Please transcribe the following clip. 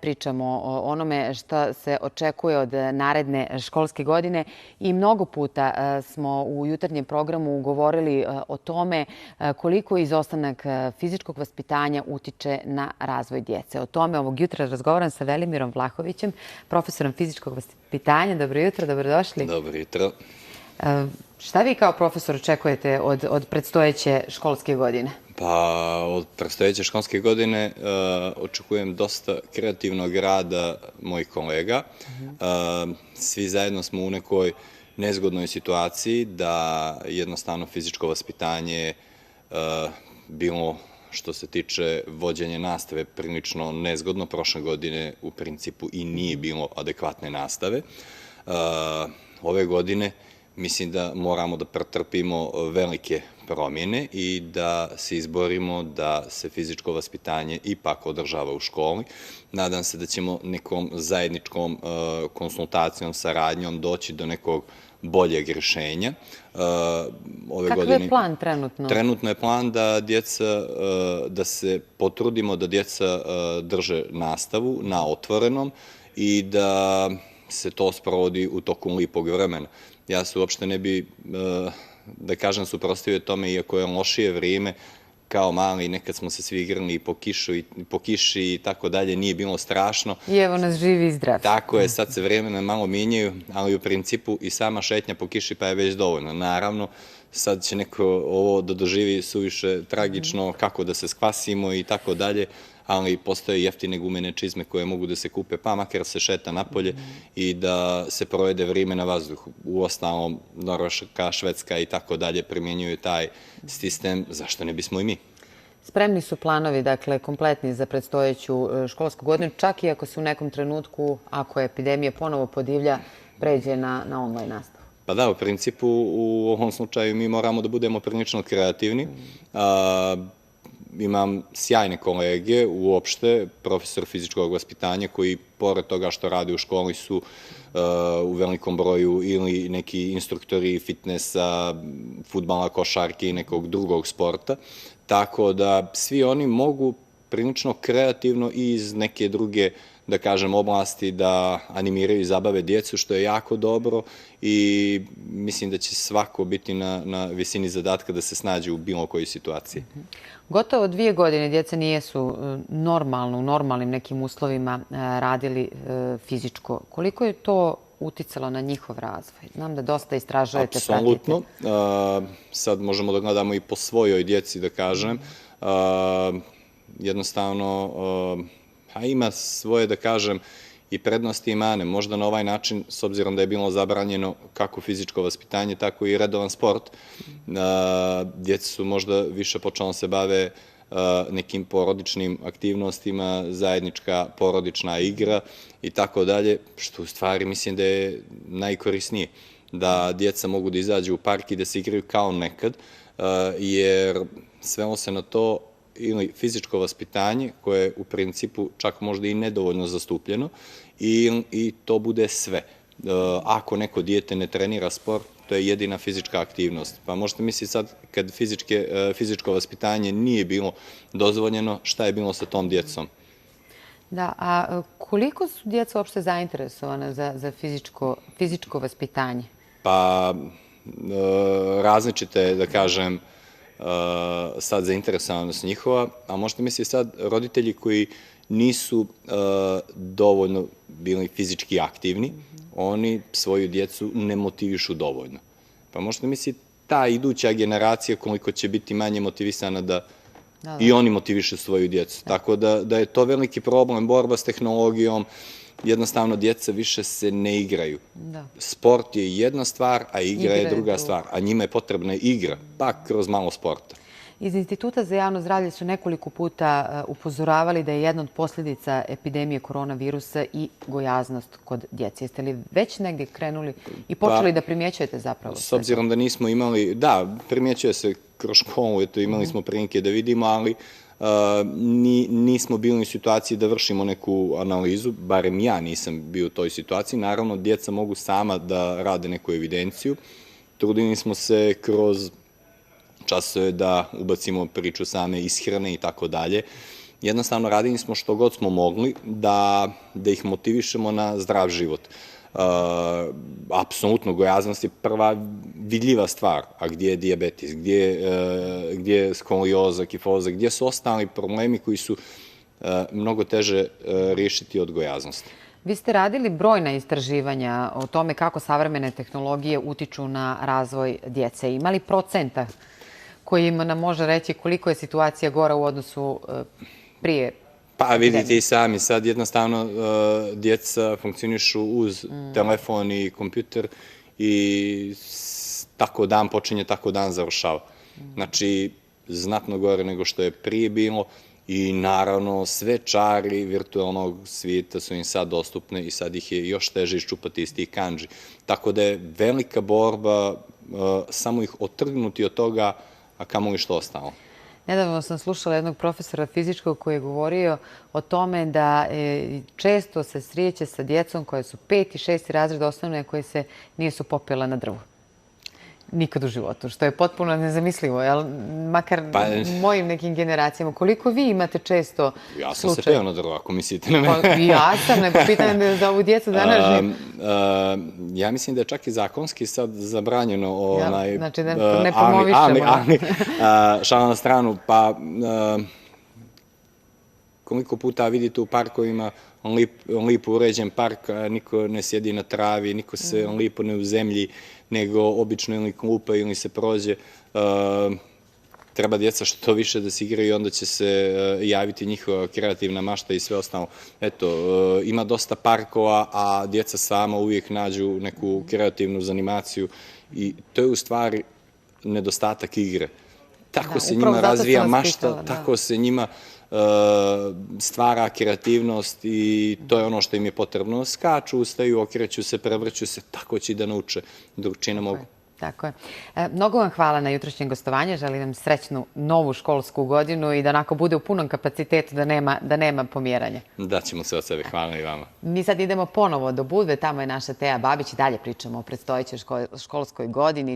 pričamo o onome šta se očekuje od naredne školske godine i mnogo puta smo u jutarnjem programu govorili o tome koliko izostanak fizičkog vaspitanja utiče na razvoj djece. O tome ovog jutra razgovaram sa Velimirom Vlahovićem, profesorom fizičkog vaspitanja. Dobro jutro, dobrodošli. Dobro jutro. Šta vi kao profesor očekujete od predstojeće školske godine? Pa od predstojeće školske godine očekujem dosta kreativnog rada mojih kolega. Svi zajedno smo u nekoj nezgodnoj situaciji da jednostavno fizičko vaspitanje bilo što se tiče vođenja nastave prilično nezgodno. Prošle godine u principu i nije bilo adekvatne nastave. Ove godine mislim da moramo da pretrpimo velike promjene i da se izborimo da se fizičko vaspitanje ipak održava u školi. Nadam se da ćemo nekom zajedničkom konsultacijom, saradnjom doći do nekog boljeg rješenja. Kakav je plan trenutno? Trenutno je plan da se potrudimo da djeca drže nastavu na otvorenom i da se to sprovodi u toku lipog vremena. Ja se uopšte ne bi, da kažem, suprotstavio tome, iako je lošije vrijeme, kao mali, nekad smo se svi igrali po kiši i tako dalje, nije bilo strašno. I evo nas živi i zdrav. Tako je, sad se vremena malo mijenjaju, ali u principu i sama šetnja po kiši pa je već dovoljno. Naravno, sad će neko ovo da doživi suviše tragično, kako da se spasimo i tako dalje, ali postoje jeftine gumene čizme koje mogu da se kupe, pa makar se šeta napolje i da se provede vrijeme na vazduhu. Uostalom, Norveška, Švedska i tako dalje primjenjuju taj sistem, zašto ne bismo i mi? Spremni su planovi, dakle, kompletni za predstojeću školsku godinu, čak i ako se u nekom trenutku, ako epidemija ponovo podivlja, pređe na online nastavu. Pa da, u principu, u ovom slučaju mi moramo da budemo prilično kreativni. Imam sjajne kolege, uopšte, profesor fizičkog vaspitanja koji, pored toga što rade u školi, su u velikom broju ili neki instruktori fitnesa, fudbala, košarke i nekog drugog sporta. Tako da svi oni mogu prilično kreativno i iz neke druge, da kažem, oblasti da animiraju i zabave djecu, što je jako dobro i mislim da će svako biti na visini zadatka da se snađe u bilo kojoj situaciji. Gotovo 2 godine djeca nijesu normalno, u normalnim nekim uslovima radili fizičko. Koliko je to uticalo na njihov razvoj? Znam da dosta istražujete, pratite. Apsolutno. Sad možemo da gledamo i po svojoj djeci, da kažem. Jednostavno, ima svoje, da kažem, i prednosti i mane. Možda na ovaj način, s obzirom da je bilo zabranjeno kako fizičko vaspitanje, tako i redovan sport, djeca su možda više počela se bave nekim porodičnim aktivnostima, zajednička porodična igra i tako dalje, što u stvari mislim da je najkorisnije. Da djeca mogu da izađu u park i da se igraju kao nekad, jer svelo se na to ili fizičko vaspitanje, koje je u principu čak možda i nedovoljno zastupljeno, i to bude sve. Ako neko dijete ne trenira sport, to je jedina fizička aktivnost. Pa možete misliti sad, kad fizičko vaspitanje nije bilo dozvoljeno, šta je bilo sa tom djecom? Da, a koliko su djeca uopšte zainteresovane za fizičko vaspitanje? Pa različite, da kažem, sad zainteresovanost njihova, a možete misliti sad roditelji koji nisu dovoljno bili fizički aktivni, oni svoju djecu ne motivišu dovoljno. Pa možete misliti ta iduća generacija koliko će biti manje motivisana da i oni motivišu svoju djecu. Tako da je to veliki problem, borba s tehnologijom. Jednostavno, djeca više se ne igraju. Sport je jedna stvar, a igra je druga stvar. A njima je potrebna igra, pa kroz malo sporta. Iz Instituta za javno zdravlje su nekoliko puta upozoravali da je jedna od posljedica epidemije koronavirusa i gojaznost kod djece. Jeste li već negdje krenuli i počeli da primjećujete zapravo? S obzirom da nismo imali, da, primjećuje se kroz školu, imali smo prilike da vidimo, ali nismo bili u situaciji da vršimo neku analizu, barem ja nisam bio u toj situaciji. Naravno, djeca mogu sama da rade neku evidenciju. Trudili smo se kroz časove da ubacimo priču same ishrane i tako dalje. jednostavno radili smo što god smo mogli da ih motivišemo na zdrav život. Apsolutno, gojaznost je prva vidljiva stvar, a gdje je dijabetes, gdje je skolioza, kifoza, gdje su ostali problemi koji su mnogo teže riješiti od gojaznosti. Vi ste radili brojna istraživanja o tome kako savremene tehnologije utiču na razvoj djece. Ima li procenta koji nam može reći koliko je situacija gora u odnosu prije? Pa vidite i sami, sad jednostavno djeca funkcionišu uz telefon i kompjuter i tako dan počinje, tako dan završava. Znači, znatno gore nego što je prije bilo i naravno sve čari virtualnog svijeta su im sad dostupne i sad ih je još teže iščupati iz tih kandži. Tako da je velika borba samo ih otrgnuti od toga, a kamoli što ostalo. Nedavno sam slušala jednog profesora fizičkog koji je govorio o tome da često se sreće sa djecom koje su 5. i 6. razred osnovne koje se nisu popela na drvu. Nikad u životu, što je potpuno nezamislivo, jel? Makar mojim nekim generacijama. Koliko vi imate često slučaje? Ja sam se peo na drvo, ako mislite na mene. I ja sam, nego pitam za ovu djecu današnje. Ja mislim da je čak i zakonski sad zabranjeno. Znači da ne promovišemo. Šala na stranu, pa koliko puta vidite u parkovima lipo uređen park, niko ne sjedi na travi, niko se lipo ne u zemlji, nego obično ili klupa ili se prođe. Treba djeca što više da se igraju i onda će se javiti njihova kreativna mašta i sve ostalo. Eto, ima dosta parkova, a djeca sama uvijek nađu neku kreativnu zanimaciju i to je u stvari nedostatak igre. Tako se njima razvija mašta, tako se njima stvara kreativnost i to je ono što im je potrebno. Skaču, ustaju, okreću se, prevrću se, tako će i da nauče, drugčije ne mogu. Tako je. Mnogo vam hvala na jutrošnjem gostovanju. Želim vam srećnu novu školsku godinu i da onako bude u punom kapacitetu, da nema pomjeranja. Daćemo se od sebe. Hvala i vama. Mi sad idemo ponovo do Budve. Tamo je naša Teja Babić i dalje pričamo o predstojećoj školskoj godini.